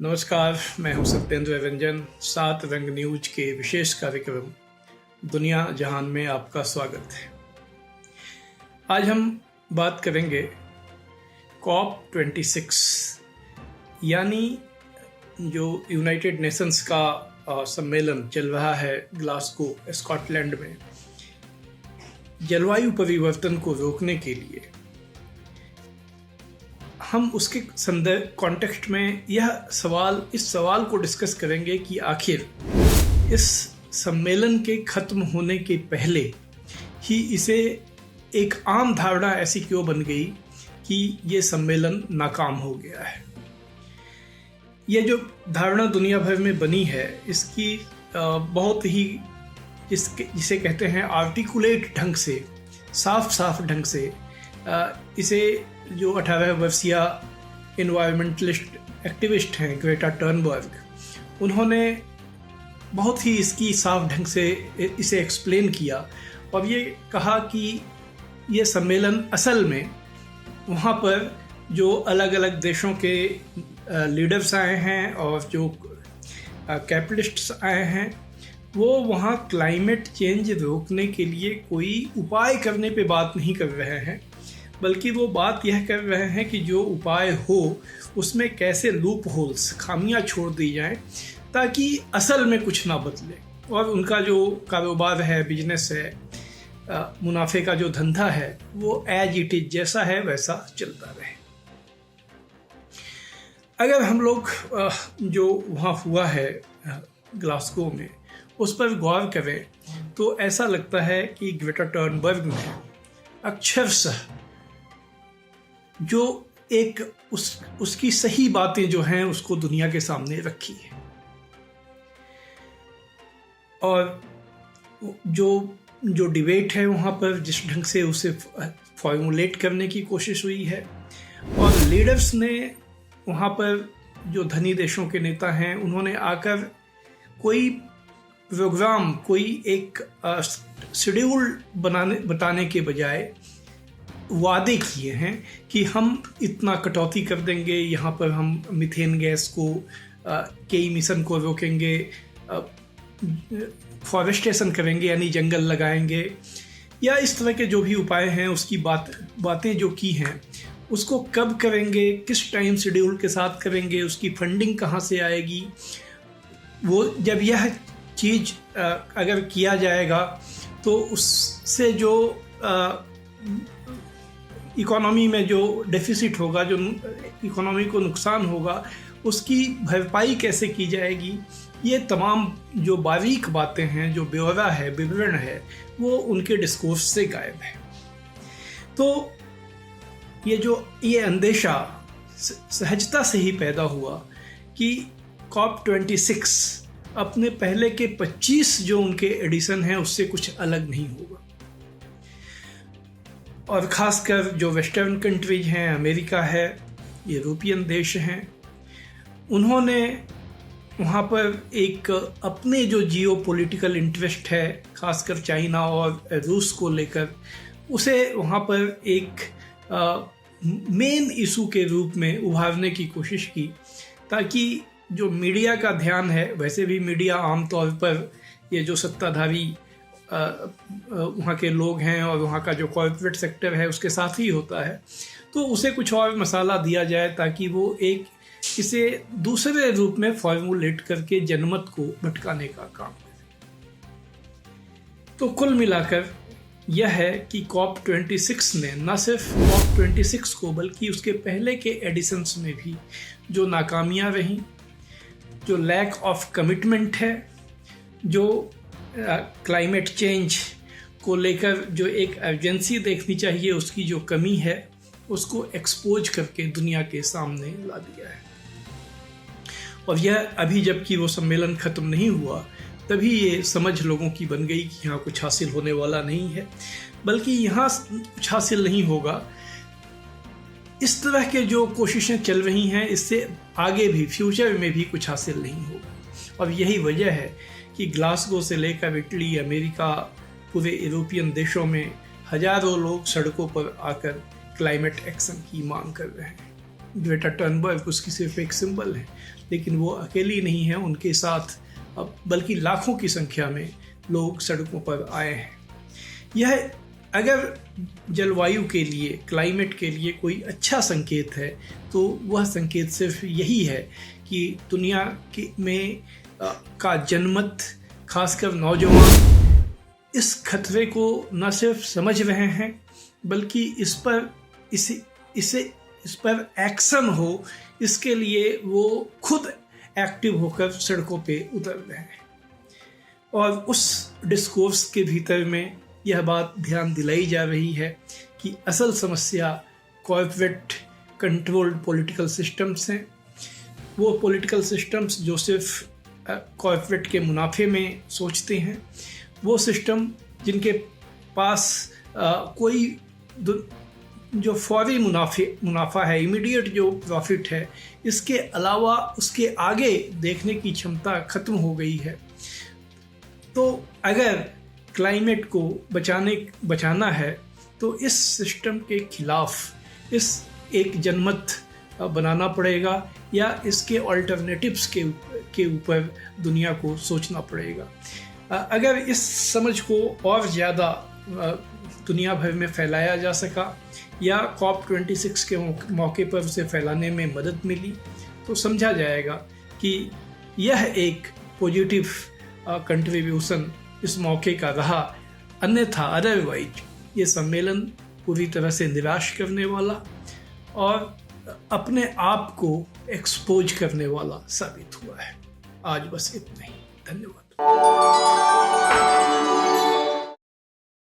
नमस्कार, मैं हूं सत्येंद्र रंजन। 7 रंग न्यूज के विशेष कार्यक्रम दुनिया जहान में आपका स्वागत है। आज हम बात करेंगे COP26 यानी जो यूनाइटेड नेशंस का सम्मेलन चल रहा है ग्लासगो स्कॉटलैंड में, जलवायु परिवर्तन को रोकने के लिए। हम उसके संदर्भ कॉन्टेक्स्ट में इस सवाल को डिस्कस करेंगे कि आखिर इस सम्मेलन के खत्म होने के पहले ही इसे एक आम धारणा ऐसी क्यों बन गई कि ये सम्मेलन नाकाम हो गया है। ये जो धारणा दुनिया भर में बनी है, इसकी बहुत ही जिसे कहते हैं आर्टिकुलेट ढंग से, साफ ढंग से इसे जो 18 वर्षीय इन्वायरमेंटलिस्ट एक्टिविस्ट हैं ग्रेटा टर्नबर्ग, उन्होंने बहुत ही इसकी साफ ढंग से इसे एक्सप्लेन किया और ये कहा कि ये सम्मेलन असल में वहाँ पर जो अलग अलग देशों के लीडर्स आए हैं और जो कैपिटलिस्ट्स आए हैं, वो वहाँ क्लाइमेट चेंज रोकने के लिए कोई उपाय करने पे बात नहीं कर रहे हैं, बल्कि वो बात यह कर रहे हैं कि जो उपाय हो उसमें कैसे लूप होल्स, खामियां छोड़ दी जाएं ताकि असल में कुछ ना बदले और उनका जो कारोबार है, बिजनेस है, मुनाफे का जो धंधा है, वो एज इट इज जैसा है वैसा चलता रहे। अगर हम लोग जो वहाँ हुआ है ग्लासगो में उस पर गौर करें तो ऐसा लगता है कि ग्रेटा टर्नबर्ग ने अक्षरशः जो एक उसकी सही बातें जो हैं उसको दुनिया के सामने रखी है और जो डिबेट है वहाँ पर जिस ढंग से उसे फॉर्मुलेट करने की कोशिश हुई है और लीडर्स ने वहाँ पर जो धनी देशों के नेता हैं, उन्होंने आकर कोई प्रोग्राम, कोई एक शेड्यूल बताने के बजाय वादे किए हैं कि हम इतना कटौती कर देंगे, यहाँ पर हम मीथेन गैस को के इमिशन को रोकेंगे, फॉरेस्टेशन करेंगे यानी जंगल लगाएंगे, या इस तरह के जो भी उपाय हैं उसकी बातें जो की हैं उसको कब करेंगे, किस टाइम शेड्यूल के साथ करेंगे, उसकी फंडिंग कहाँ से आएगी। वो जब यह चीज़ अगर किया जाएगा तो उससे जो इकोनॉमी में जो डेफिसिट होगा, जो इकोनॉमी को नुकसान होगा, उसकी भरपाई कैसे की जाएगी। ये तमाम जो बारीक बातें हैं, जो ब्यौरा है, विवरण है, वो उनके डिस्कोर्स से गायब है। तो ये अंदेशा सहजता से ही पैदा हुआ कि COP26 अपने पहले के 25 जो उनके एडिशन हैं उससे कुछ अलग नहीं होगा। और ख़ासकर जो वेस्टर्न कंट्रीज हैं, अमेरिका है, यूरोपियन देश हैं, उन्होंने वहाँ पर एक अपने जो जियो पॉलिटिकल इंटरेस्ट है, ख़ासकर चाइना और रूस को लेकर, उसे वहाँ पर एक मेन इशू के रूप में उभारने की कोशिश की ताकि जो मीडिया का ध्यान है, वैसे भी मीडिया आमतौर पर ये जो सत्ताधारी वहाँ के लोग हैं और वहाँ का जो कॉर्पोरेट सेक्टर है उसके साथ ही होता है, तो उसे कुछ और मसाला दिया जाए ताकि वो इसे दूसरे रूप में फॉर्मुलेट करके जनमत को भटकाने का काम करे। तो कुल मिलाकर यह है कि COP26 ने न सिर्फ COP26 को बल्कि उसके पहले के एडिशंस में भी जो नाकामियां रहीं, जो लैक ऑफ कमिटमेंट है, जो क्लाइमेट चेंज को लेकर जो एक अर्जेंसी देखनी चाहिए उसकी जो कमी है, उसको एक्सपोज करके दुनिया के सामने ला दिया है। और यह अभी जबकि वो सम्मेलन ख़त्म नहीं हुआ तभी ये समझ लोगों की बन गई कि यहाँ कुछ हासिल होने वाला नहीं है, बल्कि यहाँ कुछ हासिल नहीं होगा। इस तरह के जो कोशिशें चल रही हैं, इससे आगे भी फ्यूचर में भी कुछ हासिल नहीं होगा। और यही वजह है कि ग्लासगो से लेकर इटली, अमेरिका, पूरे यूरोपियन देशों में हजारों लोग सड़कों पर आकर क्लाइमेट एक्शन की मांग कर रहे हैं। ग्रेटा थनबर्ग उसकी सिर्फ एक सिंबल है, लेकिन वो अकेली नहीं है, उनके साथ अब बल्कि लाखों की संख्या में लोग सड़कों पर आए हैं। यह अगर जलवायु के लिए, क्लाइमेट के लिए कोई अच्छा संकेत है तो वह संकेत सिर्फ यही है कि दुनिया में का जनमत, खासकर नौजवान इस खतरे को न सिर्फ समझ रहे हैं बल्कि इस पर एक्शन हो, इसके लिए वो खुद एक्टिव होकर सड़कों पे उतर रहे हैं। और उस डिस्कोर्स के भीतर में यह बात ध्यान दिलाई जा रही है कि असल समस्या कॉर्पोरेट कंट्रोल्ड पॉलिटिकल सिस्टम्स हैं। वो पॉलिटिकल सिस्टम्स जो सिर्फ कॉर्पोरेट के मुनाफे में सोचते हैं, वो सिस्टम जिनके पास कोई जो फौरी मुनाफा है, इमीडिएट जो प्रॉफिट है, इसके अलावा उसके आगे देखने की क्षमता खत्म हो गई है। तो अगर क्लाइमेट को बचाना है तो इस सिस्टम के खिलाफ इस एक जनमत बनाना पड़ेगा या इसके ऑल्टरनेटिव्स के ऊपर दुनिया को सोचना पड़ेगा। अगर इस समझ को और ज़्यादा दुनिया भर में फैलाया जा सका या COP26 के मौके पर उसे फैलाने में मदद मिली तो समझा जाएगा कि यह एक पॉजिटिव कंट्रीब्यूशन इस मौके का रहा। अन्यथा अदरवाइज ये सम्मेलन पूरी तरह से निराश करने वाला और अपने आप को एक्सपोज करने वाला साबित हुआ है। आज बस इतना ही। धन्यवाद।